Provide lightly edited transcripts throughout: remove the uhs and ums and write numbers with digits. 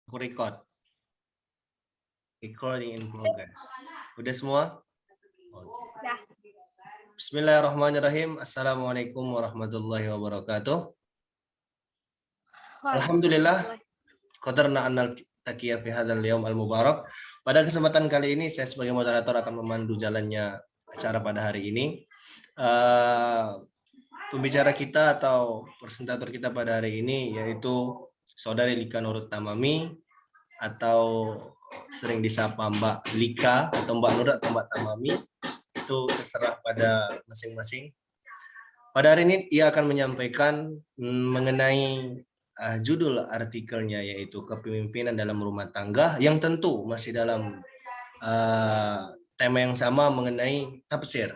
Aku recording in progress. Udah semua? Dah. Bismillahirrahmanirrahim. Assalamualaikum warahmatullahi wabarakatuh. Alhamdulillah. Qadarna annal taqiyya fi hadzal yaum al-mubarak. Pada kesempatan kali ini saya sebagai moderator akan memandu jalannya acara pada hari ini. Pembicara kita atau presentator kita pada hari ini yaitu Saudari Lika Nurut Tamami atau sering disapa Mbak Lika atau Mbak Nur atau Mbak Tamami, itu terserah pada masing-masing. Pada hari ini ia akan menyampaikan mengenai judul artikelnya yaitu kepemimpinan dalam rumah tangga, yang tentu masih dalam tema yang sama mengenai tafsir.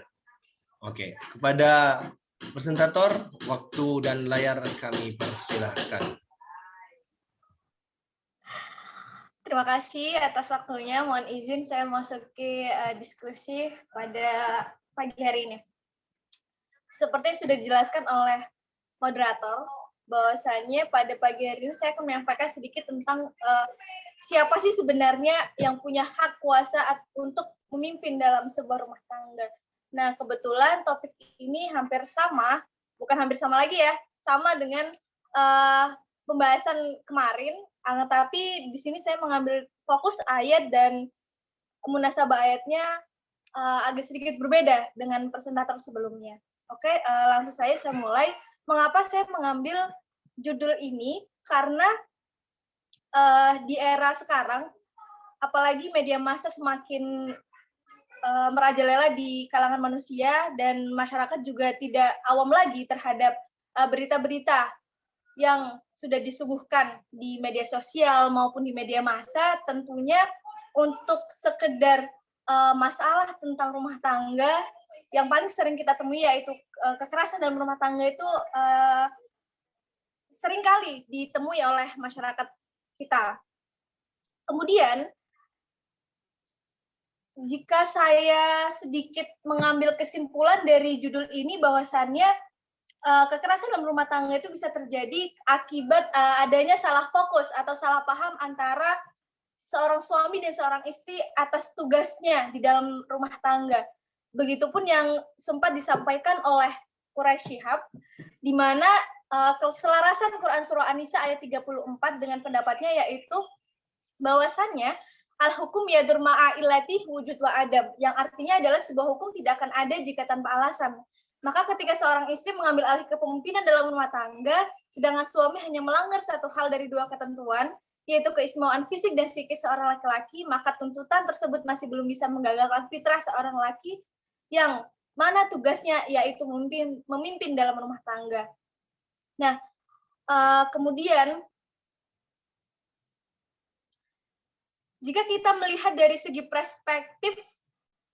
Oke, kepada presentator, waktu dan layar kami persilahkan. Terima kasih atas waktunya. Mohon izin saya masuki diskusi pada pagi hari ini. Seperti sudah dijelaskan oleh moderator, bahwasannya pada pagi hari ini saya akan menyampaikan sedikit tentang siapa sih sebenarnya yang punya hak kuasa untuk memimpin dalam sebuah rumah tangga. Nah, kebetulan topik ini hampir sama, bukan hampir sama lagi ya, sama dengan pembahasan kemarin, tapi di sini saya mengambil fokus ayat dan munasabah ayatnya agak sedikit berbeda dengan presentator sebelumnya. Oke, langsung saya mulai. Mengapa saya mengambil judul ini? Karena di era sekarang, apalagi media massa semakin merajalela di kalangan manusia dan masyarakat juga tidak awam lagi terhadap berita-berita yang sudah disuguhkan di media sosial maupun di media massa. Tentunya untuk sekedar masalah tentang rumah tangga yang paling sering kita temui yaitu kekerasan dalam rumah tangga itu seringkali ditemui oleh masyarakat kita. Kemudian jika saya sedikit mengambil kesimpulan dari judul ini, bahwasannya kekerasan dalam rumah tangga itu bisa terjadi akibat adanya salah fokus atau salah paham antara seorang suami dan seorang istri atas tugasnya di dalam rumah tangga. Begitupun yang sempat disampaikan oleh Quraisy Shihab, di mana keselarasan Quran Surah An-Nisa ayat 34 dengan pendapatnya yaitu bahwasannya al-hukum yadur ma'a illati wujud wa adam, yang artinya adalah sebuah hukum tidak akan ada jika tanpa alasan. Maka ketika seorang istri mengambil alih kepemimpinan dalam rumah tangga, sedangkan suami hanya melanggar satu hal dari dua ketentuan, yaitu keistimewaan fisik dan psikis seorang laki-laki, maka tuntutan tersebut masih belum bisa menggagalkan fitrah seorang laki yang mana tugasnya yaitu memimpin dalam rumah tangga. Nah, kemudian jika kita melihat dari segi perspektif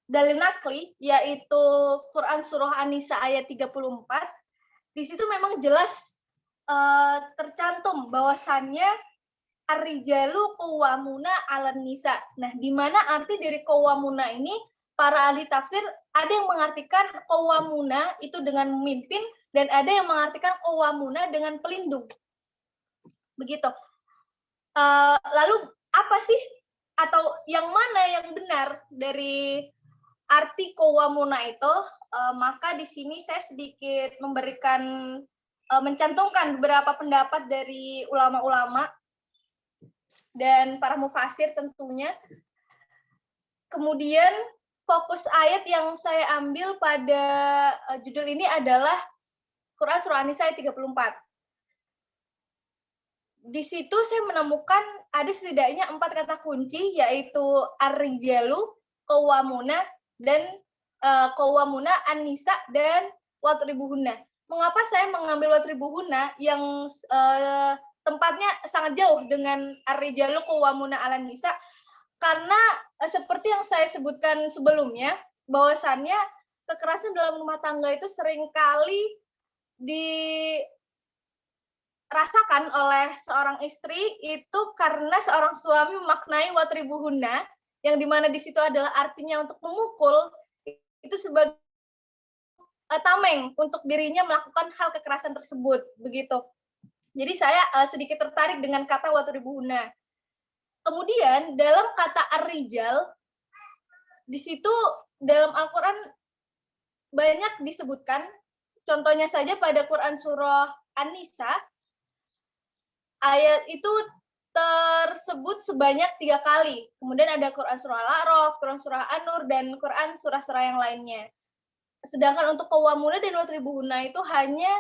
dalil nakli, yaitu Quran Surah An-Nisa ayat 34, di situ memang jelas tercantum bahwasannya ar-rijalu qawwamuna 'alan nisa. Nah, di mana arti dari qawwamuna ini, para ahli tafsir ada yang mengartikan qawwamuna itu dengan memimpin, dan ada yang mengartikan qawwamuna dengan pelindung. Begitu. Lalu apa sih atau yang mana yang benar dari arti qawwamuna itu? Maka di sini saya sedikit mencantumkan beberapa pendapat dari ulama-ulama dan para mufasir tentunya. Kemudian fokus ayat yang saya ambil pada judul ini adalah Quran Surah An-Nisa ayat 34. Di situ saya menemukan ada setidaknya 4 kata kunci, yaitu ar-rijalu, qawwamuna, dan qawwamuna an-nisa, dan watribuhunna. Mengapa saya mengambil watribuhunna yang tempatnya sangat jauh dengan ar-rijalu qawwamuna 'alan nisa? Karena seperti yang saya sebutkan sebelumnya, bahwasannya kekerasan dalam rumah tangga itu seringkali dirasakan oleh seorang istri itu karena seorang suami memaknai watribuhunna, yang dimana di situ adalah artinya untuk memukul, itu sebagai tameng untuk dirinya melakukan hal kekerasan tersebut, begitu. Jadi saya sedikit tertarik dengan kata watribuhunna. Kemudian dalam kata ar-rijal, di situ dalam Al-Quran banyak disebutkan, contohnya saja pada Quran surah An-Nisa, ayat itu tersebut sebanyak 3 kali. Kemudian ada Quran surah Al-A'raf, Quran surah An-Nur, dan Quran surah-surah yang lainnya. Sedangkan untuk qawwamuna dan watribuhunna itu hanya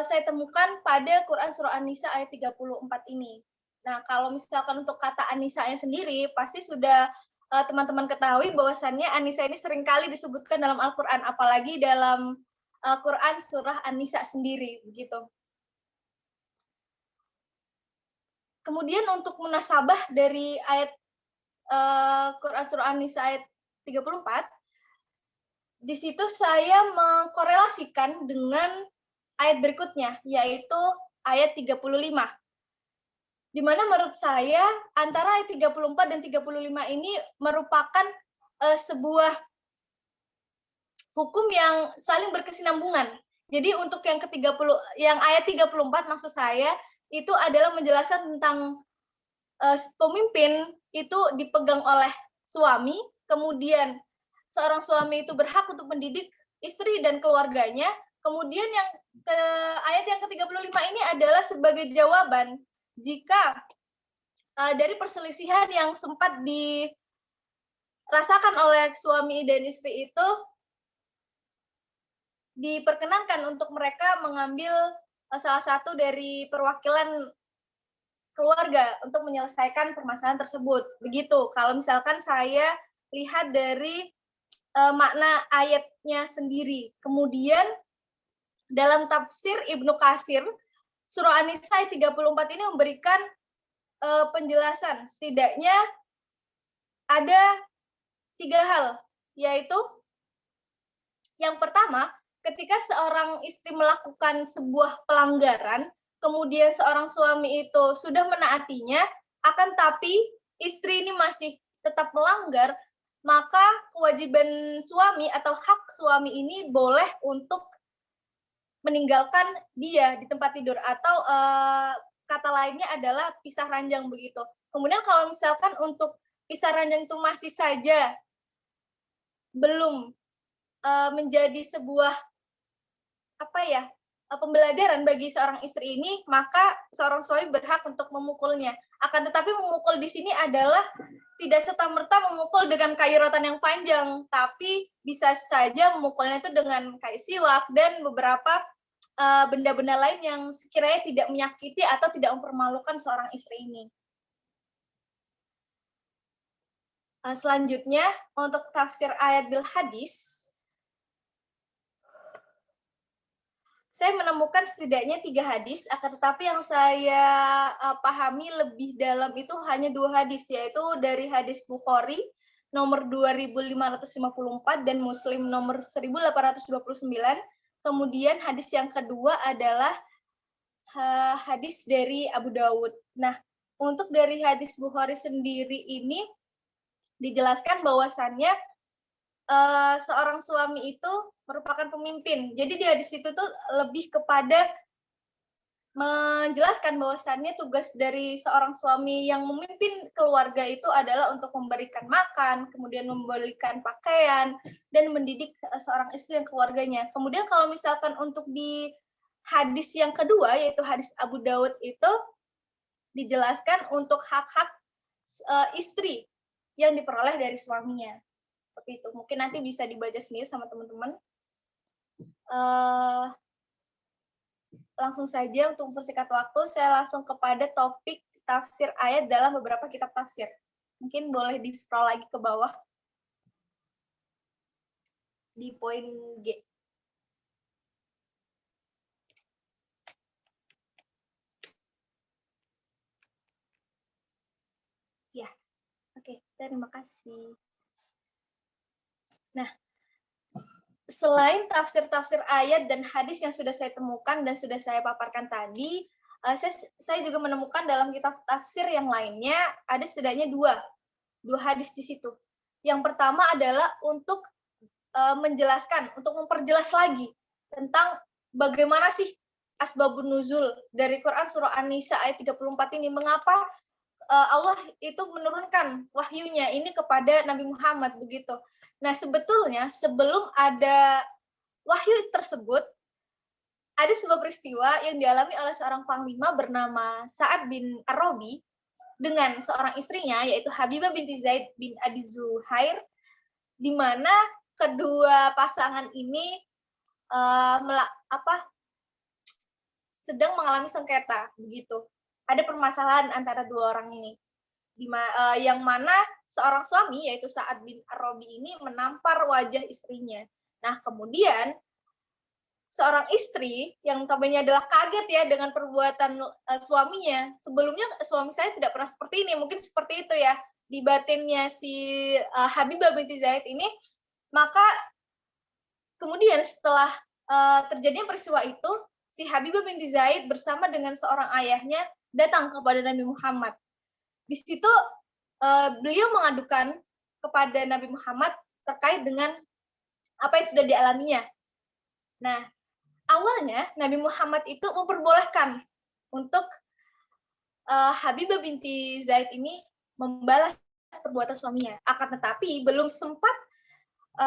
saya temukan pada Quran surah An-Nisa ayat 34 ini. Nah, kalau misalkan untuk kata An-Nisanya sendiri, pasti sudah teman-teman ketahui bahwasannya An-Nisa ini seringkali disebutkan dalam Al-Quran, apalagi dalam Quran surah An-Nisa sendiri, begitu. Kemudian untuk munasabah dari ayat Quran surah An-Nisa ayat 34, di situ saya mengkorelasikan dengan ayat berikutnya, yaitu ayat 35. Di mana menurut saya antara ayat 34 dan 35 ini merupakan sebuah hukum yang saling berkesinambungan. Jadi untuk yang ke-30, yang ayat 34 maksud saya itu adalah menjelaskan tentang pemimpin itu dipegang oleh suami, kemudian seorang suami itu berhak untuk mendidik istri dan keluarganya. Kemudian yang ayat yang ke-35 ini adalah sebagai jawaban jika dari perselisihan yang sempat dirasakan oleh suami dan istri itu, diperkenankan untuk mereka mengambil salah satu dari perwakilan keluarga untuk menyelesaikan permasalahan tersebut. Begitu, kalau misalkan saya lihat dari makna ayatnya sendiri. Kemudian dalam tafsir Ibnu Katsir, surah An-Nisa ayat 34 ini memberikan penjelasan. Setidaknya ada 3 hal, yaitu yang pertama, ketika seorang istri melakukan sebuah pelanggaran, kemudian seorang suami itu sudah menaatinya, akan tapi istri ini masih tetap melanggar, maka kewajiban suami atau hak suami ini boleh untuk meninggalkan dia di tempat tidur, atau kata lainnya adalah pisah ranjang begitu. Kemudian kalau misalkan untuk pisah ranjang itu masih saja belum menjadi sebuah pembelajaran bagi seorang istri ini, maka seorang suami berhak untuk memukulnya. Akan tetapi memukul di sini adalah tidak serta-merta memukul dengan kayu rotan yang panjang, tapi bisa saja memukulnya itu dengan kayu siwak dan beberapa benda-benda lain yang sekiranya tidak menyakiti atau tidak mempermalukan seorang istri ini. Selanjutnya, untuk tafsir ayat bil hadis, saya menemukan setidaknya 3 hadis, akan tetapi yang saya pahami lebih dalam itu hanya 2 hadis, yaitu dari hadis Bukhari nomor 2554 dan Muslim nomor 1829. Kemudian hadis yang kedua adalah hadis dari Abu Dawud. Nah, untuk dari hadis Bukhari sendiri ini dijelaskan bahwasannya seorang suami itu merupakan pemimpin. Jadi di hadis itu tuh lebih kepada menjelaskan bahwasannya tugas dari seorang suami yang memimpin keluarga itu adalah untuk memberikan makan, kemudian memberikan pakaian, dan mendidik seorang istri dan keluarganya. Kemudian kalau misalkan untuk di hadis yang kedua, yaitu hadis Abu Dawud itu, dijelaskan untuk hak-hak istri yang diperoleh dari suaminya. Seperti itu. Mungkin nanti bisa dibaca sendiri sama teman-teman. Langsung saja untuk mempersingkat waktu, saya langsung kepada topik tafsir ayat dalam beberapa kitab tafsir. Mungkin boleh di-scroll lagi ke bawah. Di poin G. Ya, oke. Terima kasih. Nah, selain tafsir-tafsir ayat dan hadis yang sudah saya temukan dan sudah saya paparkan tadi, saya juga menemukan dalam kitab tafsir yang lainnya ada setidaknya dua hadis di situ. Yang pertama adalah untuk menjelaskan, untuk memperjelas lagi tentang bagaimana sih asbabun nuzul dari Quran surah An-Nisa ayat 34 ini, mengapa Allah itu menurunkan wahyunya ini kepada Nabi Muhammad begitu. Nah, sebetulnya sebelum ada wahyu tersebut, ada sebuah peristiwa yang dialami oleh seorang panglima bernama Sa'ad bin Ar-Rabi dengan seorang istrinya, yaitu Habibah binti Zaid bin Abi Zuhair, di mana kedua pasangan ini sedang mengalami sengketa begitu. Ada permasalahan antara dua orang ini, yang mana seorang suami yaitu Sa'ad bin Ar-Rabi ini menampar wajah istrinya. Nah, kemudian seorang istri yang notabene adalah kaget ya dengan perbuatan suaminya. Sebelumnya suami saya tidak pernah seperti ini, mungkin seperti itu ya di batinnya si Habibah binti Zaid ini. Maka kemudian setelah terjadinya peristiwa itu, si Habibah binti Zaid bersama dengan seorang ayahnya datang kepada Nabi Muhammad. Di situ beliau mengadukan kepada Nabi Muhammad terkait dengan apa yang sudah dialaminya. Nah, awalnya Nabi Muhammad itu memperbolehkan untuk Habibah binti Zaid ini membalas perbuatan suaminya. Akan tetapi belum sempat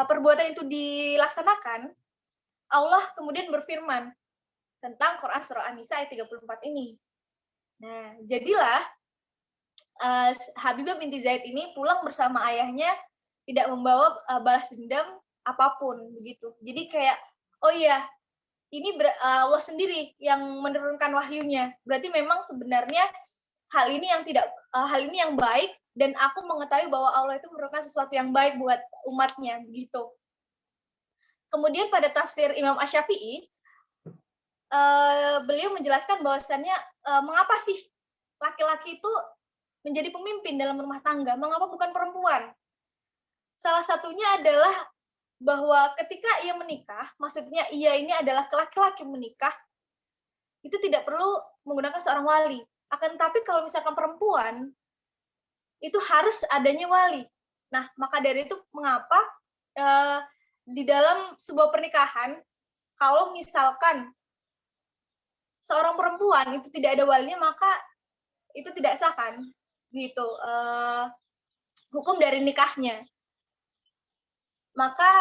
perbuatan itu dilaksanakan, Allah kemudian berfirman tentang Quran surah An-Nisa ayat 34 ini. Nah, jadilah Habibah binti Zaid ini pulang bersama ayahnya, tidak membawa balas dendam apapun begitu. Jadi kayak, oh iya, ini Allah sendiri yang menurunkan wahyunya. Berarti memang sebenarnya hal ini yang baik, dan aku mengetahui bahwa Allah itu menurunkan sesuatu yang baik buat umatnya begitu. Kemudian pada tafsir Imam Asy-Syafi'i, beliau menjelaskan bahwasannya mengapa sih laki-laki itu menjadi pemimpin dalam rumah tangga, mengapa bukan perempuan? Salah satunya adalah bahwa ketika ia menikah, maksudnya ia ini adalah laki-laki menikah, itu tidak perlu menggunakan seorang wali. Akan tetapi kalau misalkan perempuan, itu harus adanya wali. Nah, maka dari itu mengapa di dalam sebuah pernikahan, kalau misalkan seorang perempuan itu tidak ada walinya, maka itu tidak sah kan? Gitu. Hukum dari nikahnya. Maka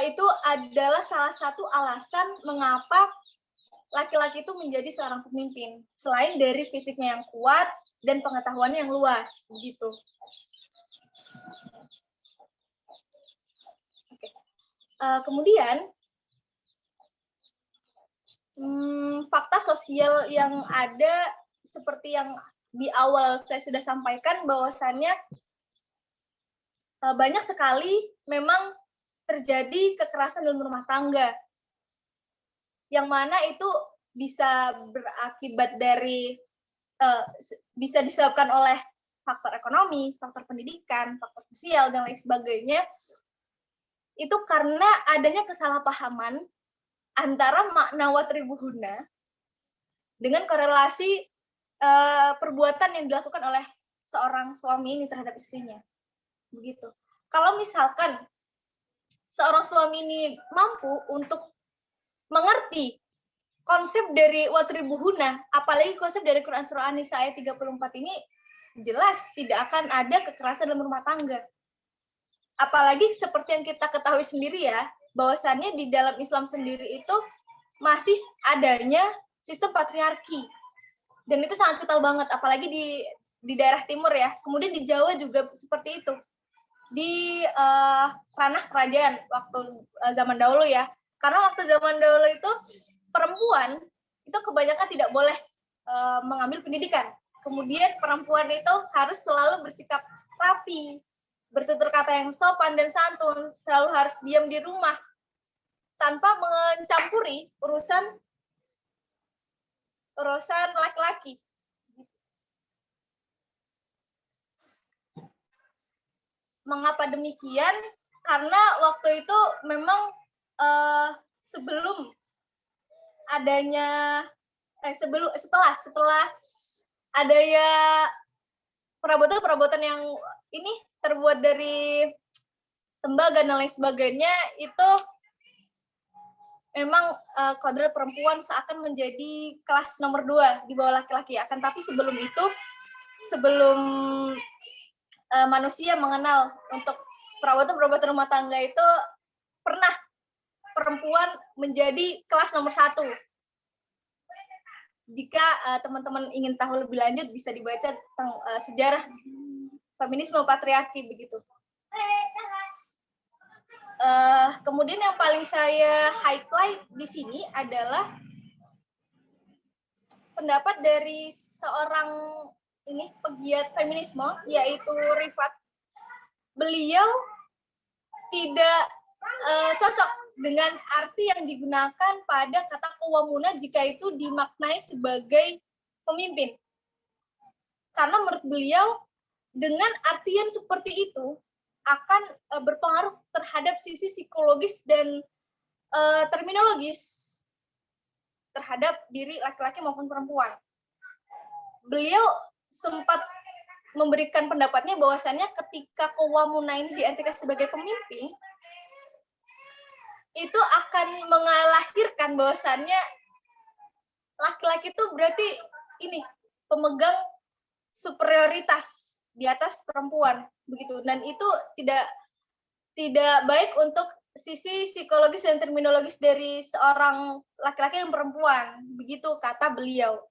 itu adalah salah satu alasan mengapa laki-laki itu menjadi seorang pemimpin, selain dari fisiknya yang kuat dan pengetahuannya yang luas, gitu. Kemudian fakta sosial yang ada seperti yang di awal saya sudah sampaikan, bahwasannya banyak sekali memang terjadi kekerasan dalam rumah tangga, yang mana itu bisa berakibat dari bisa disebabkan oleh faktor ekonomi, faktor pendidikan, faktor sosial, dan lain sebagainya. Itu karena adanya kesalahpahaman antara makna watribuhuna dengan korelasi perbuatan yang dilakukan oleh seorang suami ini terhadap istrinya. Begitu. Kalau misalkan seorang suami ini mampu untuk mengerti konsep dari watribuhuna, apalagi konsep dari Quran surah An-Nisa ayat 34 ini, jelas tidak akan ada kekerasan dalam rumah tangga. Apalagi seperti yang kita ketahui sendiri ya, bahwasannya di dalam Islam sendiri itu masih adanya sistem patriarki. Dan itu sangat kental banget, apalagi di daerah timur ya. Kemudian di Jawa juga seperti itu. Di ranah kerajaan waktu zaman dahulu ya. Karena waktu zaman dahulu itu perempuan itu kebanyakan tidak boleh mengambil pendidikan. Kemudian perempuan itu harus selalu bersikap rapi, bertutur kata yang sopan dan santun, selalu harus diam di rumah tanpa mencampuri urusan laki-laki. Mengapa demikian? Karena waktu itu memang setelah adanya perabotan yang ini terbuat dari tembaga dan lain sebagainya, itu memang kodrat perempuan seakan menjadi kelas nomor 2 di bawah laki-laki. Akan tapi sebelum itu sebelum manusia mengenal untuk perawatan rumah tangga itu pernah perempuan menjadi kelas nomor 1. Jika teman-teman ingin tahu lebih lanjut bisa dibaca tentang sejarah feminisme patriarki begitu. Kemudian yang paling saya highlight di sini adalah pendapat dari seorang pegiat feminisme, yaitu Rifat. Beliau tidak cocok dengan arti yang digunakan pada kata qawwamuna jika itu dimaknai sebagai pemimpin. Karena menurut beliau dengan artian seperti itu akan berpengaruh terhadap sisi psikologis dan terminologis terhadap diri laki-laki maupun perempuan. Beliau sempat memberikan pendapatnya bahwasannya ketika qawwamuna ini diartikan sebagai pemimpin, itu akan mengalahirkan bahwasannya laki-laki itu berarti pemegang superioritas di atas perempuan begitu, dan itu tidak baik untuk sisi psikologis dan terminologis dari seorang laki-laki dan perempuan, begitu kata beliau.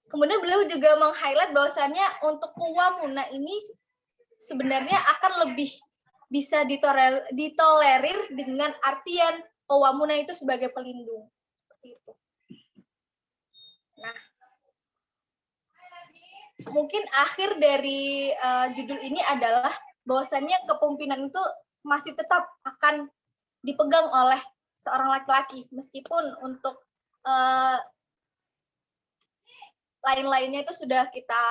Kemudian beliau juga meng-highlight bahwasannya untuk qawwamuna ini sebenarnya akan lebih bisa ditolerir dengan artian qawwamuna itu sebagai pelindung. Seperti itu. Nah, mungkin akhir dari judul ini adalah bahwasannya kepemimpinan itu masih tetap akan dipegang oleh seorang laki-laki, meskipun untuk lain-lainnya itu sudah kita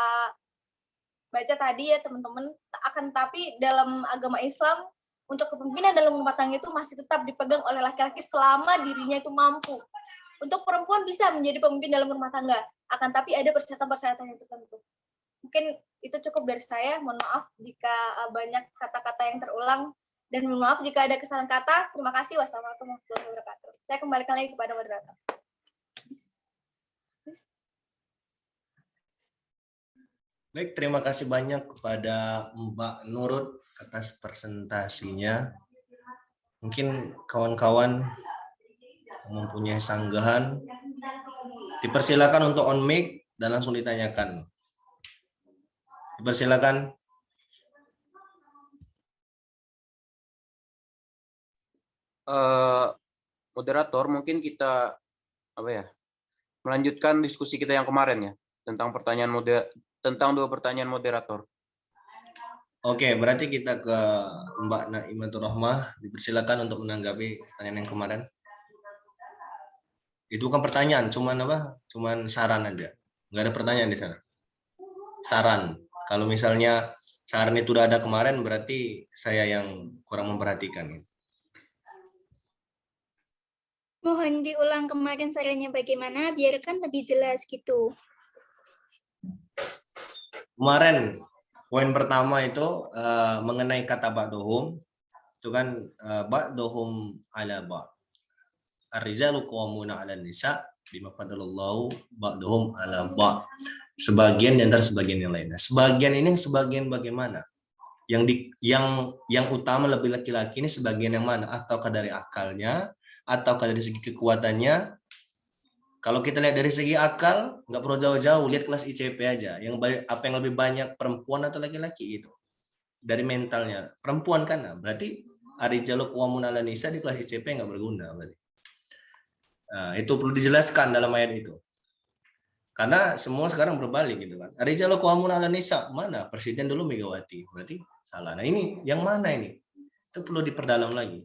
baca tadi ya teman-teman. Akan tetapi dalam agama Islam untuk kepemimpinan dalam rumah tangga itu masih tetap dipegang oleh laki-laki selama dirinya itu mampu. Untuk perempuan bisa menjadi pemimpin dalam rumah tangga, akan tapi ada persyaratan-persyaratan yang tertentu. Mungkin itu cukup dari saya. Mohon maaf jika banyak kata-kata yang terulang, dan mohon maaf jika ada kesalahan kata. Terima kasih. Wassalamualaikum warahmatullahi wabarakatuh. Saya kembalikan lagi kepada moderator. Baik, terima kasih banyak kepada Mbak Nurut atas presentasinya. Mungkin kawan-kawan mempunyai sanggahan, dipersilakan untuk on mic dan langsung ditanyakan. Dipersilakan. Moderator, mungkin kita melanjutkan diskusi kita yang kemarin ya tentang tentang 2 pertanyaan moderator. Oke, berarti kita ke Mbak Naimatul Rohmah. Dipersilakan untuk menanggapi pertanyaan yang kemarin. Itu bukan pertanyaan, cuman saran aja. Nggak ada pertanyaan di sana. Saran. Kalau misalnya saran itu udah ada kemarin, berarti saya yang kurang memperhatikan. Mohon diulang kemarin sarannya bagaimana, biarkan lebih jelas gitu. Kemarin poin pertama itu mengenai kata ba'duhum, itu kan ba'duhum ala ba'. Ar-rijalu qawwamuna 'alan nisa bima faddalallahu ba'duhum ala ba'. Sebagian di antara sebagian yang lainnya. Sebagian ini sebagian bagaimana? Yang utama lebih laki-laki ini sebagian yang mana? Ataukah dari akalnya, ataukah dari segi kekuatannya? Kalau kita lihat dari segi akal, nggak perlu jauh-jauh, lihat kelas ICP aja. Apa yang lebih banyak, perempuan atau laki-laki itu? Dari mentalnya, perempuan kan? Nah, berarti ar-rijalu qawwamuna 'alan nisa di kelas ICP nggak berguna. Berarti. Nah, itu perlu dijelaskan dalam ayat itu. Karena semua sekarang berbalik gitu kan. Ar-rijalu qawwamuna 'alan nisa, mana? Presiden dulu Megawati, berarti salah. Nah ini, yang mana ini? Itu perlu diperdalam lagi.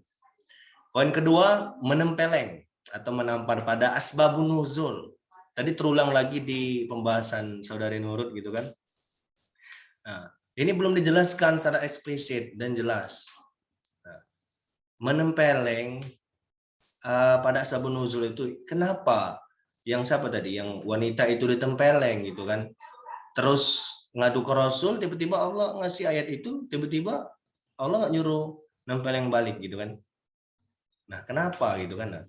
Poin kedua, menempeleng atau menampar pada asbabun nuzul. Tadi terulang lagi di pembahasan Saudari Nurut gitu kan. Nah, ini belum dijelaskan secara eksplisit dan jelas. Nah, menempeleng pada asbabun nuzul itu kenapa? Yang siapa tadi? Yang wanita itu ditempeleng gitu kan. Terus ngadu ke Rasul, tiba-tiba Allah ngasih ayat itu, tiba-tiba Allah nggak nyuruh nempeleng balik gitu kan. Nah, kenapa gitu kan? Nah,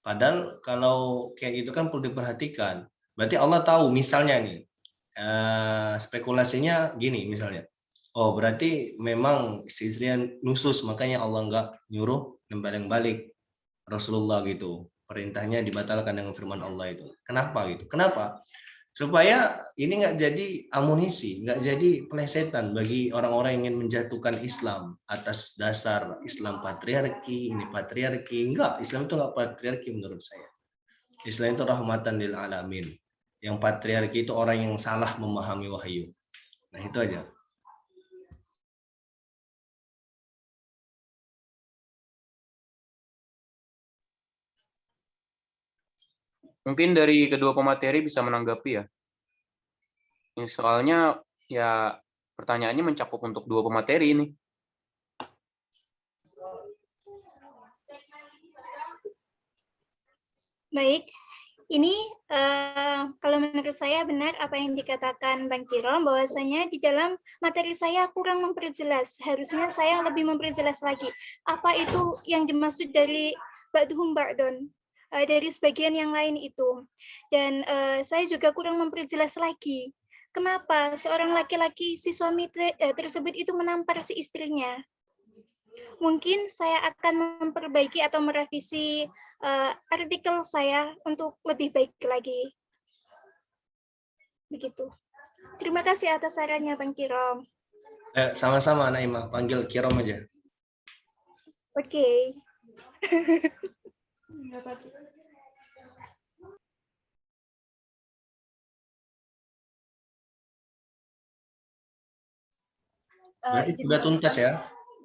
padahal kalau kayak gitu kan perlu diperhatikan. Berarti Allah tahu misalnya nih, spekulasinya gini misalnya. Oh, berarti memang si istrinya nusus, makanya Allah nggak nyuruh nempeleng balik Rasulullah gitu. Perintahnya dibatalkan dengan firman Allah itu. Kenapa gitu? Kenapa? Supaya ini nggak jadi amunisi, nggak jadi pelesetan bagi orang-orang yang ingin menjatuhkan Islam atas dasar Islam patriarki, ini patriarki. Enggak, Islam itu nggak patriarki menurut saya. Islam itu rahmatan lil alamin. Yang patriarki itu orang yang salah memahami wahyu. Nah, itu aja. Mungkin dari kedua pemateri bisa menanggapi ya. Ini soalnya ya pertanyaannya mencakup untuk dua pemateri ini. Baik, ini kalau menurut saya benar apa yang dikatakan Bang Kirom, bahwasanya di dalam materi saya kurang memperjelas. Harusnya saya lebih memperjelas lagi. Apa itu yang dimaksud dari ba'duhum ba'don, dari sebagian yang lain itu. Dan saya juga kurang memperjelas lagi. Kenapa seorang laki-laki, si suami tersebut itu menampar si istrinya? Mungkin saya akan memperbaiki atau merevisi artikel saya untuk lebih baik lagi. Begitu. Terima kasih atas sarannya, Bang Kirom. Sama-sama Naima, panggil Kirom aja. Oke. Berarti sudah tuntas ya?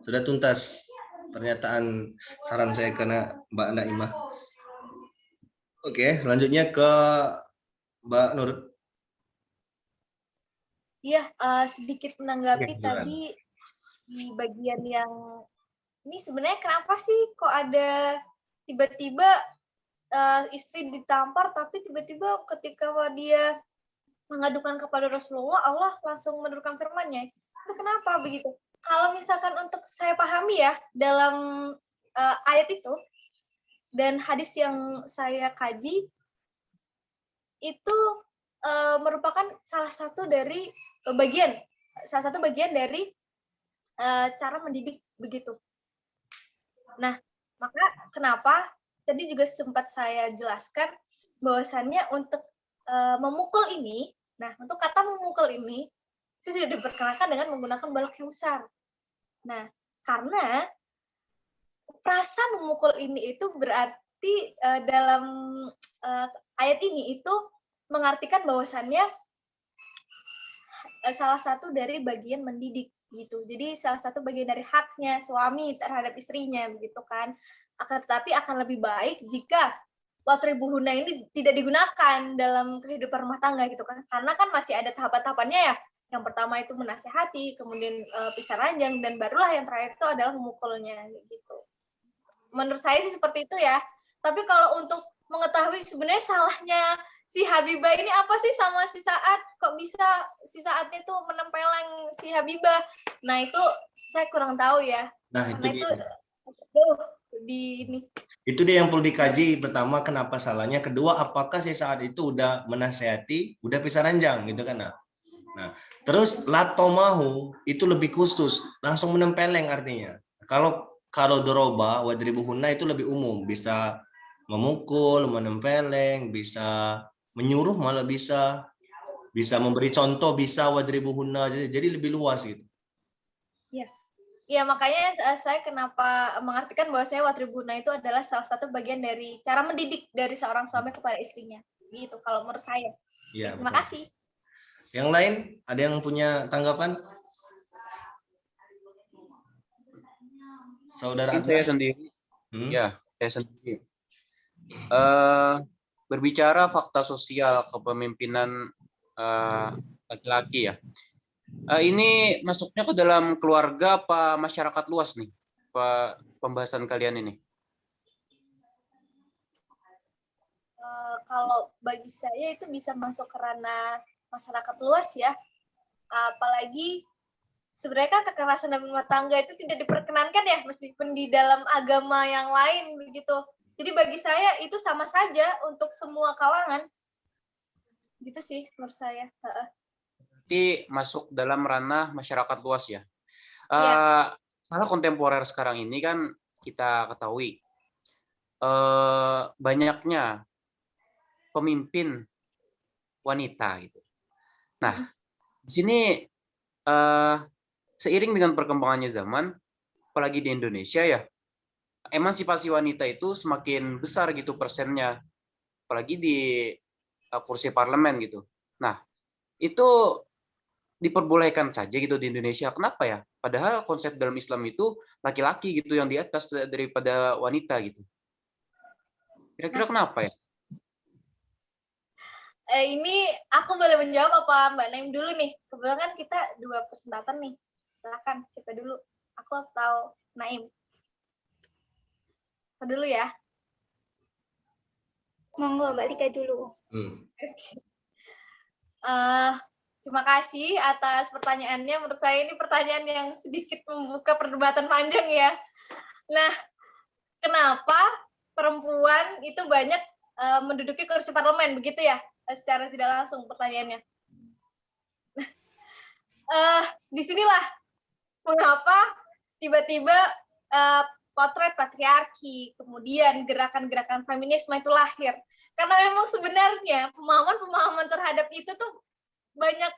Sudah tuntas pernyataan saran saya karena Mbak Naimah. Oke, selanjutnya ke Mbak Nur. Iya, sedikit menanggapi Oke, silakan. tadi di bagian yang ini sebenarnya kenapa sih kok ada tiba-tiba istri ditampar, tapi tiba-tiba ketika dia mengadukan kepada Rasulullah, Allah langsung menurunkan firman-Nya. Itu kenapa begitu? Kalau misalkan untuk saya pahami ya, dalam ayat itu, dan hadis yang saya kaji, itu merupakan salah satu bagian dari cara mendidik begitu. Nah, maka kenapa tadi juga sempat saya jelaskan bahwasannya untuk memukul ini, nah untuk kata memukul ini itu tidak diperkenankan dengan menggunakan balok yang besar. Nah, karena frasa memukul ini itu berarti dalam ayat ini itu mengartikan bahwasannya salah satu dari bagian mendidik gitu. Jadi salah satu bagian dari haknya suami terhadap istrinya begitu kan. Tetapi akan lebih baik jika watribuhuna ini tidak digunakan dalam kehidupan rumah tangga gitu kan. Karena kan masih ada tahapan-tahapannya ya. Yang pertama itu menasihati, kemudian pisah ranjang, dan barulah yang terakhir itu adalah memukulnya gitu. Menurut saya sih seperti itu ya. Tapi kalau untuk mengetahui sebenarnya salahnya si Habibah ini apa sih sama si Saad, kok bisa si Saadnya tuh menempeleng si Habibah? Nah itu saya kurang tahu ya. Nah, Karena itu ini. Itu dia yang perlu dikaji. Pertama, kenapa salahnya? Kedua, apakah si Saad itu udah menasehati, udah pisah ranjang gitu kan? Nah, terus latomahu itu lebih khusus, langsung menempeleng artinya. Kalau doroba wadribuhunna itu lebih umum, bisa memukul, menempeleng, bisa menyuruh, malah bisa memberi contoh, bisa wadribuhunna, jadi lebih luas gitu. Ya, makanya saya kenapa mengartikan bahwa saya watribuna itu adalah salah satu bagian dari cara mendidik dari seorang suami kepada istrinya. Gitu kalau menurut saya. Ya, terima kasih. Yang lain ada yang punya tanggapan? Saudara Mungkin saya sendiri. Ya, saya sendiri. Berbicara fakta sosial kepemimpinan laki-laki ya. Ini masuknya ke dalam keluarga apa masyarakat luas nih, Pak, pembahasan kalian ini? Kalau bagi saya itu bisa masuk ke ranah masyarakat luas ya. Apalagi sebenarnya kan kekerasan dalam rumah tangga itu tidak diperkenankan ya, meskipun di dalam agama yang lain begitu. Jadi bagi saya itu sama saja untuk semua kalangan. Gitu sih menurut saya. berarti masuk dalam ranah masyarakat luas ya. Iya. Salah kontemporer sekarang ini kan kita ketahui banyaknya pemimpin wanita gitu. Nah, di sini seiring dengan perkembangannya zaman, apalagi di Indonesia ya, emansipasi wanita itu semakin besar gitu persennya, apalagi di kursi parlemen gitu. Nah, itu diperbolehkan saja gitu di Indonesia. Kenapa ya? Padahal konsep dalam Islam itu laki-laki gitu yang di atas daripada wanita gitu. Kira-kira kenapa ya? Ini aku boleh menjawab apa Mbak Naim dulu nih? Kebetulan kan kita 2 presentator nih. Silakan, siapa dulu? Aku atau Naim? Aku dulu ya. Monggo Mbak Lika dulu. Terima kasih atas pertanyaannya. Menurut saya ini pertanyaan yang sedikit membuka perdebatan panjang ya. Nah, kenapa perempuan itu banyak menduduki kursi parlemen, begitu ya? Secara tidak langsung pertanyaannya. Disinilah mengapa tiba-tiba potret patriarki, kemudian gerakan-gerakan feminisme itu lahir. Karena memang sebenarnya pemahaman-pemahaman terhadap itu tuh banyak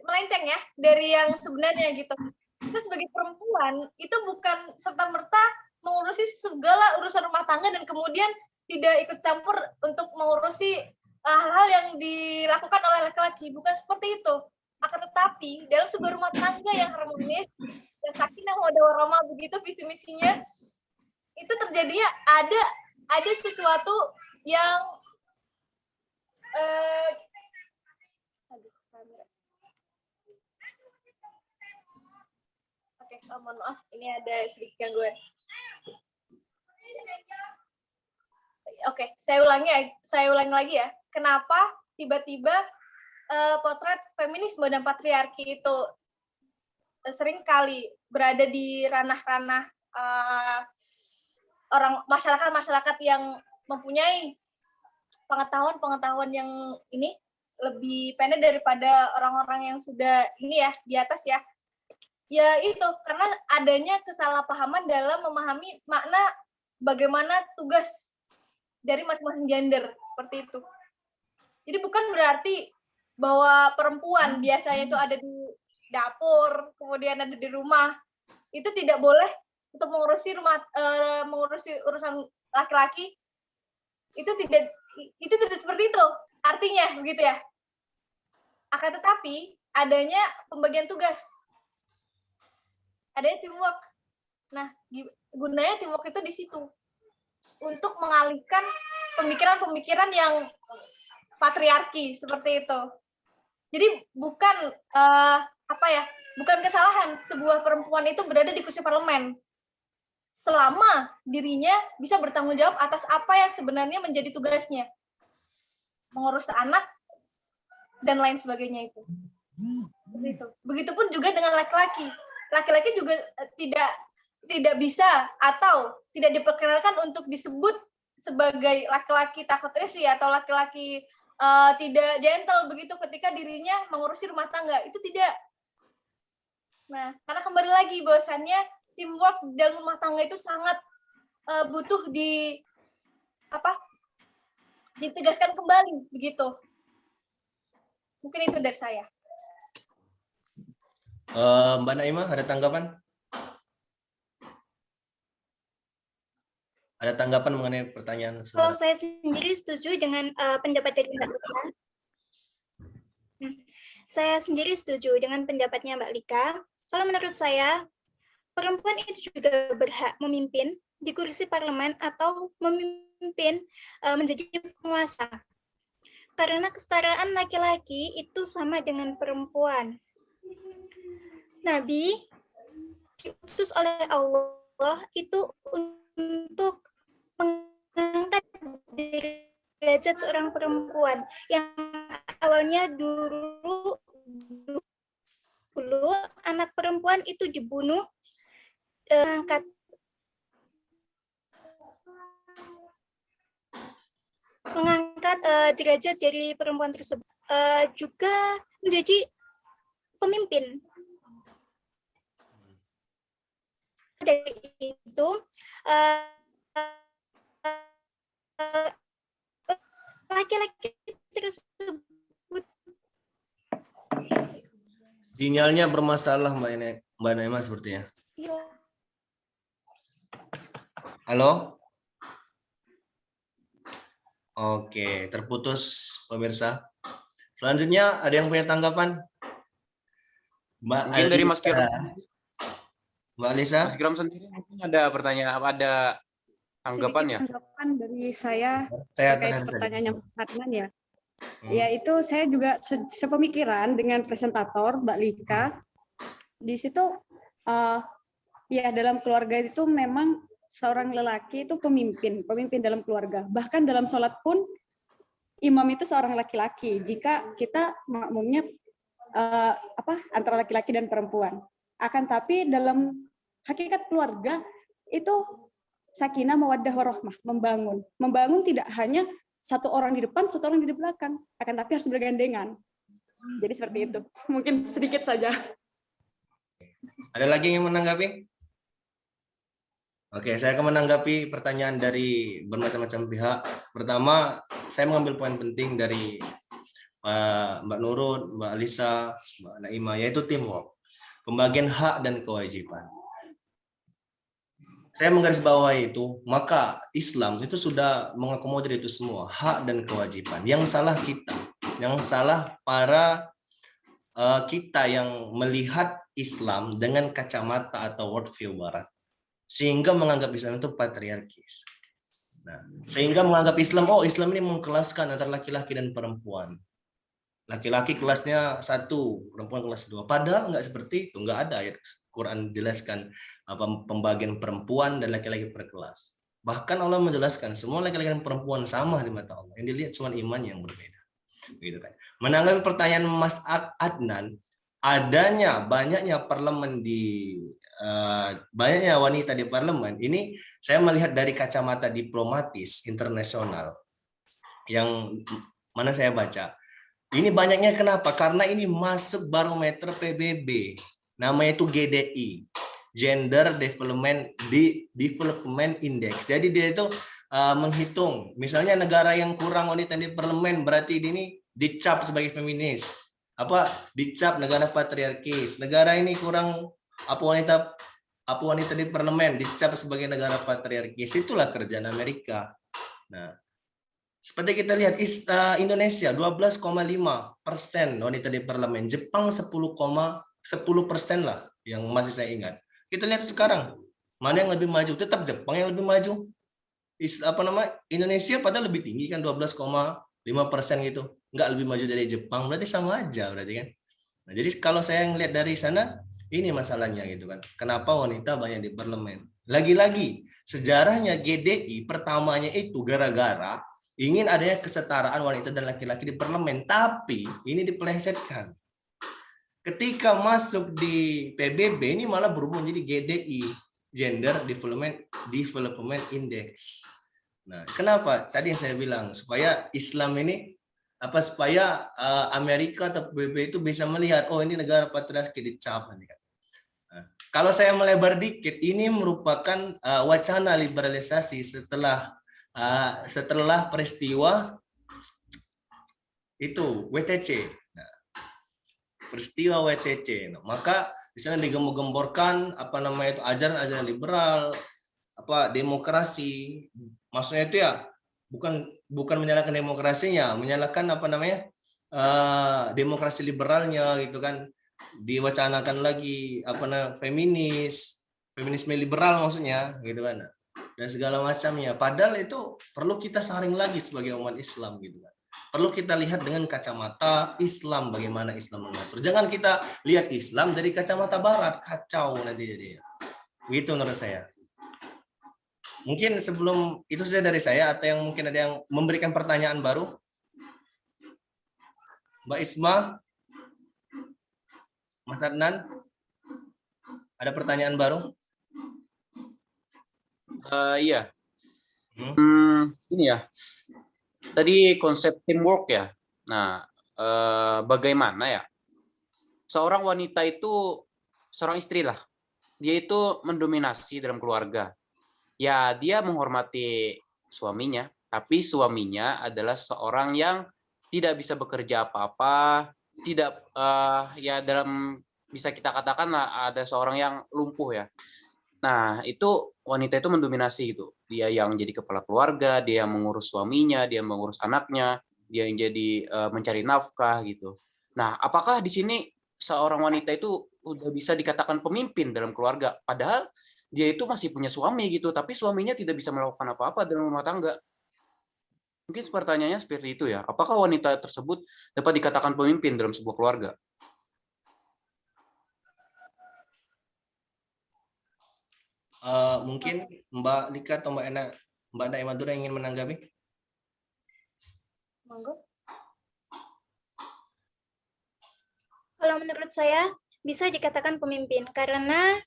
melenceng ya dari yang sebenarnya gitu. Kita sebagai perempuan itu bukan serta-merta mengurusi segala urusan rumah tangga dan kemudian tidak ikut campur untuk mengurusi hal-hal yang dilakukan oleh laki-laki. Bukan seperti itu. Akan tetapi dalam sebuah rumah tangga yang harmonis dan sakinah mawaddah warahmah begitu visi misinya, itu terjadinya ada sesuatu yang mohon maaf, ini ada sedikit gangguan. Oke, saya ulangi lagi ya. Kenapa tiba-tiba potret feminisme dan patriarki itu sering kali berada di ranah-ranah orang masyarakat yang mempunyai pengetahuan yang ini lebih pendek daripada orang-orang yang sudah ini ya di atas ya. Ya itu karena adanya kesalahpahaman dalam memahami makna bagaimana tugas dari masing-masing gender seperti itu. Jadi bukan berarti bahwa perempuan biasanya itu ada di dapur, kemudian ada di rumah, itu tidak boleh untuk mengurusi urusan laki-laki. Itu tidak seperti itu. Artinya begitu ya. Akan tetapi adanya pembagian tugas. Adanya teamwork. Nah, gunanya teamwork itu di situ. Untuk mengalihkan pemikiran-pemikiran yang patriarki seperti itu. Jadi bukan bukan kesalahan sebuah perempuan itu berada di kursi parlemen selama dirinya bisa bertanggung jawab atas apa yang sebenarnya menjadi tugasnya, mengurus anak dan lain sebagainya itu. Begitu. Begitupun juga dengan laki-laki. Laki-laki juga tidak bisa atau tidak diperkenalkan untuk disebut sebagai laki-laki takut resi atau laki-laki tidak gentle begitu ketika dirinya mengurusi rumah tangga. Itu tidak. Nah, karena kembali lagi bahwasannya teamwork dalam rumah tangga itu sangat butuh ditegaskan kembali begitu. Mungkin itu dari saya. Mbak Naimah, ada tanggapan? Ada tanggapan mengenai pertanyaan Kalau saudara? saya sendiri setuju dengan pendapat dari Mbak Lika. Saya sendiri setuju dengan pendapatnya Mbak Lika. Kalau menurut saya, perempuan itu juga berhak memimpin di kursi parlemen atau memimpin menjadi penguasa. Karena kesetaraan laki-laki itu sama dengan perempuan. Nabi diutus oleh Allah itu untuk mengangkat derajat seorang perempuan yang awalnya dulu anak perempuan itu dibunuh, angkat mengangkat derajat dari perempuan tersebut, juga menjadi pemimpin. Dari itu laki-laki tersebut Sinyalnya bermasalah Mbak Naima sepertinya. Halo? Oke, terputus pemirsa. Selanjutnya ada yang punya tanggapan? Mbak Mungkin dari Mas Alisa. Kiram, Mbak Alisa? Mas Kiram sendiri mungkin ada pertanyaan, ada tanggapan ya? Tanggapan dari saya Saya terkait tanya tadi. pertanyaannya Mas Adnan ya. Yaitu saya juga sepemikiran dengan presentator Mbak Lika. Di situ ya dalam keluarga itu memang seorang lelaki itu pemimpin dalam keluarga. Bahkan dalam sholat pun imam itu seorang laki-laki. Jika kita makmumnya antara laki-laki dan perempuan. Akan tapi dalam hakikat keluarga itu sakinah, mawaddah, warahmah, membangun. Membangun tidak hanya satu orang di depan, satu orang di belakang, akan tapi harus bergandengan. Jadi seperti itu. Mungkin sedikit saja. Ada lagi yang menanggapi? Oke, saya akan menanggapi pertanyaan dari bermacam-macam pihak. Pertama, saya mengambil poin penting dari Mbak Nurul, Mbak Alisa, Mbak Naima, yaitu teamwork. Pembagian hak dan kewajiban. Saya menggarisbawahi itu, maka Islam itu sudah mengakomodir itu semua, hak dan kewajiban. Yang salah kita, yang salah para kita yang melihat Islam dengan kacamata atau worldview Barat, sehingga menganggap Islam itu patriarkis. Nah, sehingga menganggap Islam, oh Islam ini mengkelaskan antara laki-laki dan perempuan. Laki-laki kelasnya 1, perempuan kelas 2. Padahal nggak seperti itu, nggak ada ayat Quran jelaskan pembagian perempuan dan laki-laki per kelas. Bahkan Allah menjelaskan semua laki-laki dan perempuan sama di mata Allah. Yang dilihat cuma iman yang berbeda. Begitu kan. Menanggapi pertanyaan Mas Adnan, banyaknya parlemen banyaknya wanita di parlemen ini saya melihat dari kacamata diplomatis internasional yang mana saya baca. Ini banyaknya kenapa? Karena ini masuk barometer PBB. Namanya itu GDI, Gender Development Index. Jadi dia itu menghitung, misalnya negara yang kurang wanita di parlemen berarti ini dicap sebagai feminis. Dicap negara patriarkis. Negara ini kurang wanita di parlemen dicap sebagai negara patriarkis. Itulah kerjaan Amerika. Nah, seperti kita lihat Indonesia 12,5% wanita di parlemen, Jepang 10% lah yang masih saya ingat. Kita lihat sekarang mana yang lebih maju, tetap Jepang yang lebih maju. Indonesia padahal lebih tinggi kan 12,5% gitu, nggak lebih maju dari Jepang, berarti sama aja berarti kan. Nah, jadi kalau saya ngelihat dari sana ini masalahnya gitu kan. Kenapa wanita banyak di parlemen? Lagi-lagi sejarahnya GDI pertamanya itu gara-gara ingin adanya kesetaraan wanita dan laki-laki di parlemen, tapi ini dipelesetkan. Ketika masuk di PBB ini malah berubah menjadi GDI, Gender Development Index. Nah, kenapa? Tadi yang saya bilang supaya Islam ini supaya Amerika atau PBB itu bisa melihat, oh ini negara patriarki dicap. Nah, kalau saya melebar dikit, ini merupakan wacana liberalisasi setelah peristiwa itu WTC. Nah, peristiwa WTC. Nah, maka di sana digembor-gemborkan itu ajaran-ajaran liberal, demokrasi. Maksudnya itu ya bukan menyalahkan demokrasinya, menyalahkan demokrasi liberalnya gitu kan. Diwacanakan lagi feminisme liberal maksudnya gitu kan. Dan segala macamnya. Padahal itu perlu kita saring lagi sebagai umat Islam gitu kan. Perlu kita lihat dengan kacamata Islam, bagaimana Islam mengatur. Jangan kita lihat Islam dari kacamata Barat, kacau nanti jadinya. Begitu menurut saya. Mungkin sebelum itu saja dari saya, atau yang mungkin ada yang memberikan pertanyaan baru. Mbak Isma, Mas Adnan, ada pertanyaan baru? Iya. Ini ya. tadi konsep teamwork ya. Nah, bagaimana ya seorang wanita itu, seorang istri lah, dia itu mendominasi dalam keluarga. Ya, dia menghormati suaminya, tapi suaminya adalah seorang yang tidak bisa bekerja apa-apa, tidak ya dalam bisa kita katakan ada seorang yang lumpuh ya. Nah, itu wanita itu mendominasi gitu. Dia yang jadi kepala keluarga, dia yang mengurus suaminya, dia yang mengurus anaknya, dia yang jadi mencari nafkah gitu. Nah, apakah di sini seorang wanita itu udah bisa dikatakan pemimpin dalam keluarga? Padahal dia itu masih punya suami gitu, tapi suaminya tidak bisa melakukan apa-apa dalam rumah tangga. Mungkin pertanyaannya seperti itu ya. Apakah wanita tersebut dapat dikatakan pemimpin dalam sebuah keluarga? Mungkin Mbak Lika atau Mbak Ena Madura ingin menanggapi? Monggo. Kalau menurut saya bisa dikatakan pemimpin karena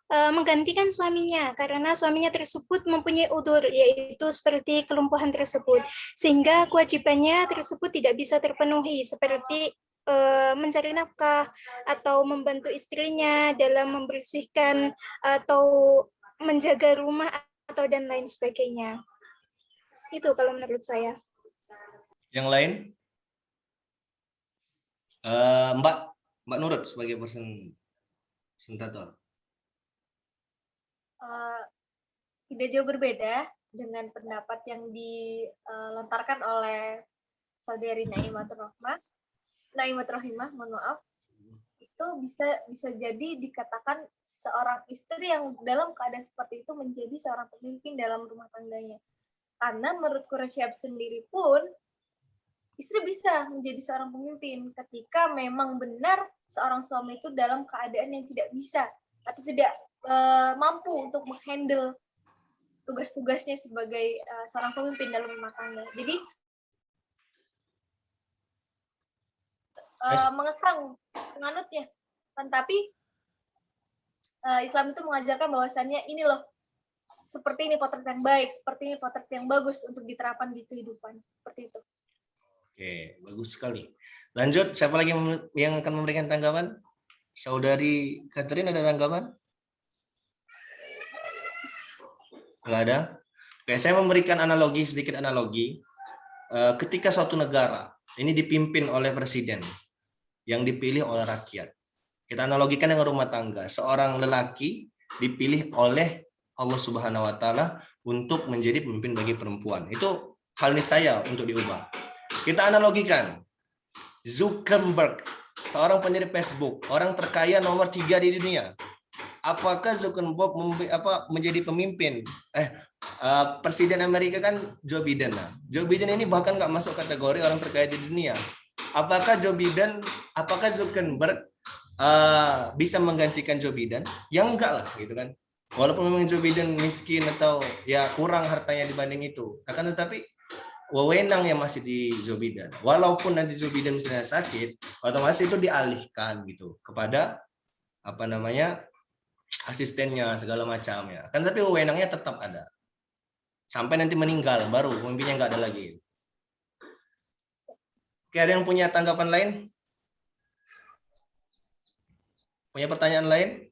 menggantikan suaminya karena suaminya tersebut mempunyai udzur yaitu seperti kelumpuhan tersebut sehingga kewajibannya tersebut tidak bisa terpenuhi seperti mencari nafkah atau membantu istrinya dalam membersihkan atau menjaga rumah atau dan lain sebagainya. Itu kalau menurut saya. Yang lain? Mbak Nurut sebagai presentator. Tidak jauh berbeda dengan pendapat yang dilontarkan oleh saudari Naimatul Rohimah, mohon maaf. Itu bisa jadi dikatakan seorang istri yang dalam keadaan seperti itu menjadi seorang pemimpin dalam rumah tangganya. Karena menurut Quraish sendiri pun istri bisa menjadi seorang pemimpin ketika memang benar seorang suami itu dalam keadaan yang tidak bisa atau tidak mampu untuk menghandle tugas-tugasnya sebagai seorang pemimpin dalam rumah tangga. Jadi mengekang penganutnya. Tapi Islam itu mengajarkan bahwasannya ini loh, seperti ini potret yang baik, seperti ini potret yang bagus untuk diterapkan di kehidupan. Seperti itu. Oke, bagus sekali. Lanjut, siapa lagi yang akan memberikan tanggapan? Saudari Catherine ada tanggapan? Enggak ada? Oke, saya memberikan sedikit analogi. Ketika suatu negara ini dipimpin oleh presiden yang dipilih oleh rakyat. Kita analogikan dengan rumah tangga. Seorang lelaki dipilih oleh Allah Subhanahu wa taala untuk menjadi pemimpin bagi perempuan. Itu hal niscaya untuk diubah. Kita analogikan Zuckerberg, seorang pendiri Facebook, orang terkaya nomor 3 di dunia. Apakah Zuckerberg menjadi pemimpin? Presiden Amerika kan Joe Biden. Joe Biden ini bahkan nggak masuk kategori orang terkaya di dunia. Apakah Zuckerberg bisa menggantikan Joe Biden? Ya enggak lah, gitu kan. Walaupun memang Joe Biden miskin atau ya kurang hartanya dibanding itu, akan tetapi wewenang yang masih di Joe Biden. Walaupun nanti Joe Biden misalnya sakit, otomatis itu dialihkan gitu kepada asistennya segala macamnya. Kan tapi wewenangnya tetap ada. Sampai nanti meninggal baru pemimpinnya nggak ada lagi. Oke, ada yang punya tanggapan lain? Punya pertanyaan lain?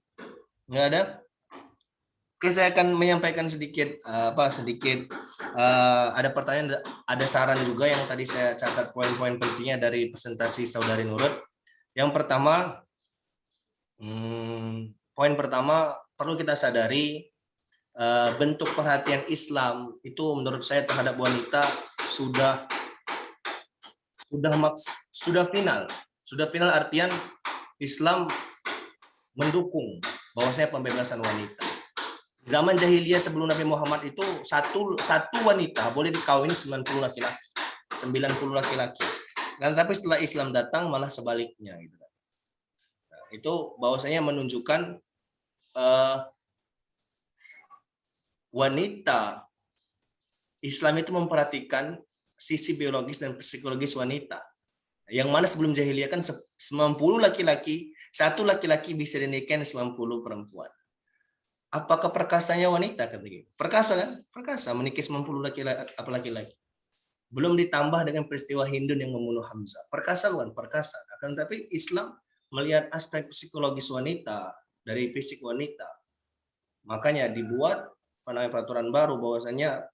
Nggak ada? Oke, saya akan menyampaikan sedikit ada pertanyaan, ada saran juga yang tadi saya catat poin-poin pentingnya dari presentasi Saudari Nurut. Yang pertama, poin pertama perlu kita sadari bentuk perhatian Islam itu menurut saya terhadap wanita sudah final artian Islam mendukung bahwasanya pembebasan wanita. Zaman jahiliyah sebelum Nabi Muhammad itu satu wanita boleh dikawini 90 laki-laki. Dan tapi setelah Islam datang malah sebaliknya gitu. Nah, itu bahwasanya menunjukkan wanita Islam itu memperhatikan sisi biologis dan psikologis wanita. Yang mana sebelum jahiliyah kan 90 laki-laki, satu laki-laki bisa dinikahi 90 perempuan. Apakah perkasanya wanita? Perkasa kan? Perkasa menikahi 90 laki-laki. Belum ditambah dengan peristiwa Hindun yang membunuh Hamzah. Perkasa bukan perkasa. Akan tetapi Islam melihat aspek psikologis wanita dari fisik wanita. Makanya dibuat peraturan baru bahwasanya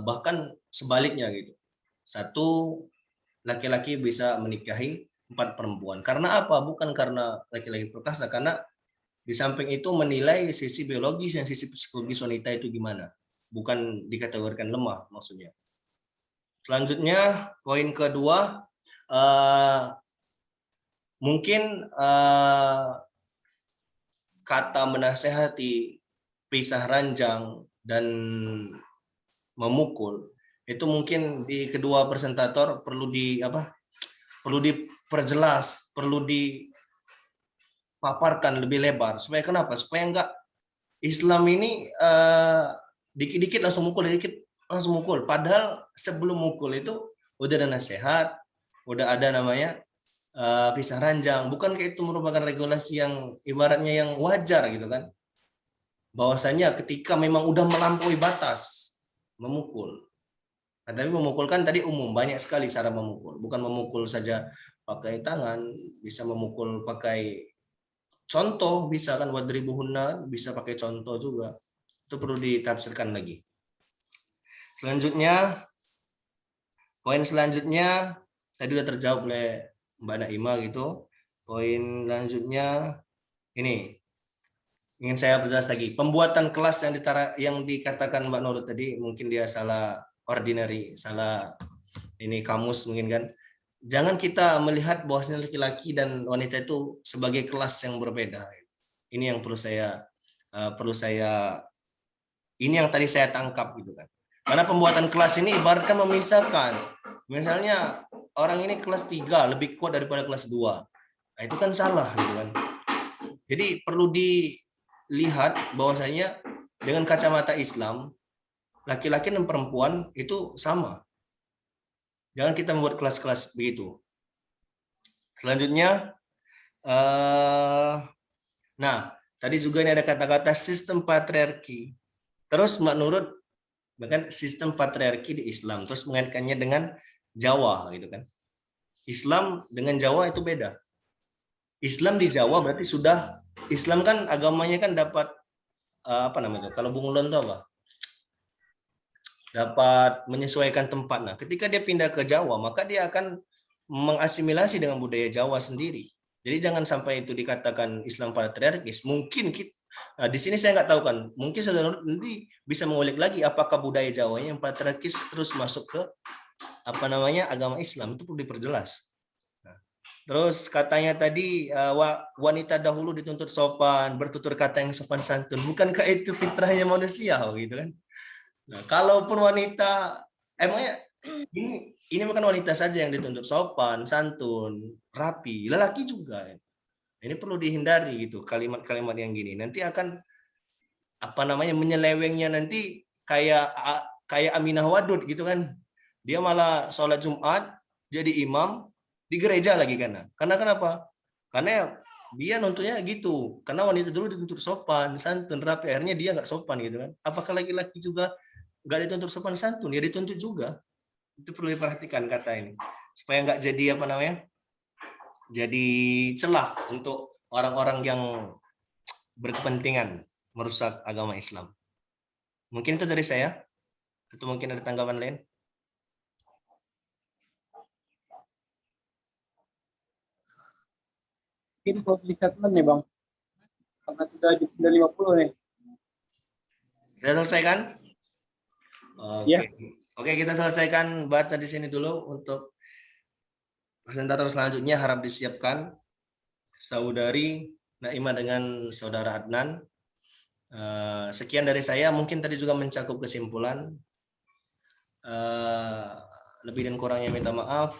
bahkan sebaliknya gitu. Satu laki-laki bisa menikahi 4 perempuan. Karena apa? Bukan karena laki-laki perkasa, karena di samping itu menilai sisi biologis dan sisi psikologis wanita itu gimana. Bukan dikategorikan lemah maksudnya. Selanjutnya poin kedua, mungkin kata menasehati, pisah ranjang, dan memukul itu mungkin di kedua presentator perlu diperjelas, perlu dipaparkan lebih lebar. Supaya kenapa? Supaya enggak Islam ini dikit-dikit langsung mukul, dikit langsung mukul. Padahal sebelum mukul itu udah ada nasihat, udah ada namanya pisah ranjang. Bukankah itu merupakan regulasi yang ibaratnya yang wajar gitu kan? Bahwasanya ketika memang udah melampaui batas memukul. Nah, tapi memukul kan tadi umum, banyak sekali cara memukul. Bukan memukul saja pakai tangan, bisa memukul pakai contoh, bisa kan wadribuhunna, bisa pakai contoh juga. Itu perlu ditafsirkan lagi. Selanjutnya, poin selanjutnya tadi sudah terjawab oleh Mbak Naima gitu. Poin selanjutnya ini ingin saya perjelas lagi. Pembuatan kelas yang dikatakan Mbak Nurul tadi mungkin dia salah ordinary, salah ini kamus mungkin kan. Jangan kita melihat bahwasanya laki-laki dan wanita itu sebagai kelas yang berbeda. Ini yang perlu saya ini yang tadi saya tangkap gitu kan. Karena pembuatan kelas ini ibaratkan memisahkan. Misalnya orang ini kelas 3 lebih kuat daripada kelas 2. Nah, itu kan salah gitu kan. Jadi perlu dilihat bahwasanya dengan kacamata Islam, laki-laki dan perempuan itu sama. Jangan kita membuat kelas-kelas begitu. Selanjutnya, nah tadi juga ini ada kata-kata sistem patriarki. Terus Mbak Nurul bahkan sistem patriarki di Islam, terus mengaitkannya dengan Jawa gitu kan. Islam dengan Jawa itu beda. Islam di Jawa berarti sudah, Islam kan agamanya kan dapat apa namanya? Kalau Bung Ulun itu apa? Dapat menyesuaikan tempat. Nah, ketika dia pindah ke Jawa, maka dia akan mengasimilasi dengan budaya Jawa sendiri. Jadi jangan sampai itu dikatakan Islam patriarkis. Mungkin kita, nah, di sini saya nggak tahu kan. Mungkin saudara nanti bisa mengulik lagi apakah budaya Jawanya yang patriarkis terus masuk ke apa namanya agama Islam, itu perlu diperjelas. Nah, terus katanya tadi wanita dahulu dituntut sopan, bertutur kata yang sopan santun. Bukankah itu fitrahnya manusia gitu kan? Nah, kalaupun wanita emangnya ini bukan wanita saja yang dituntut sopan, santun, rapi, lelaki juga. Ini perlu dihindari gitu kalimat-kalimat yang gini. Nanti akan apa namanya menyelewengnya nanti kayak Aminah Wadud gitu kan. Dia malah sholat Jumat jadi imam di gereja lagi kan. Karena kenapa? Karena dia nuntutnya gitu. Karena wanita dulu dituntut sopan, santun, rapi. Akhirnya dia nggak sopan gitu kan. Apakah laki-laki juga nggak dituntut sopan santun? Ya dituntut juga. Itu perlu diperhatikan kata ini. Supaya nggak jadi apa namanya? Jadi celah untuk orang-orang yang berkepentingan merusak agama Islam. Mungkin itu dari saya. Atau mungkin ada tanggapan lain? Mungkin closing statement nih Bang. Karena sudah jam 9.50 nih. Sudah selesai kan? Oke. Ya. Oke, kita selesaikan baca di sini dulu. Untuk presentator selanjutnya harap disiapkan Saudari Naima dengan Saudara Adnan. Sekian dari saya. Mungkin tadi juga mencakup kesimpulan. Lebih dan kurangnya minta maaf.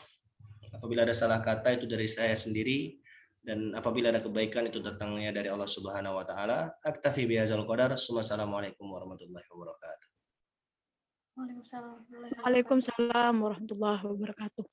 Apabila ada salah kata itu dari saya sendiri. Dan apabila ada kebaikan itu datangnya dari Allah Subhanahu wa taala. Aktafi bihadzal qadar. Wassalamualaikum warahmatullahi wabarakatuh. Waalaikumsalam warahmatullahi wabarakatuh.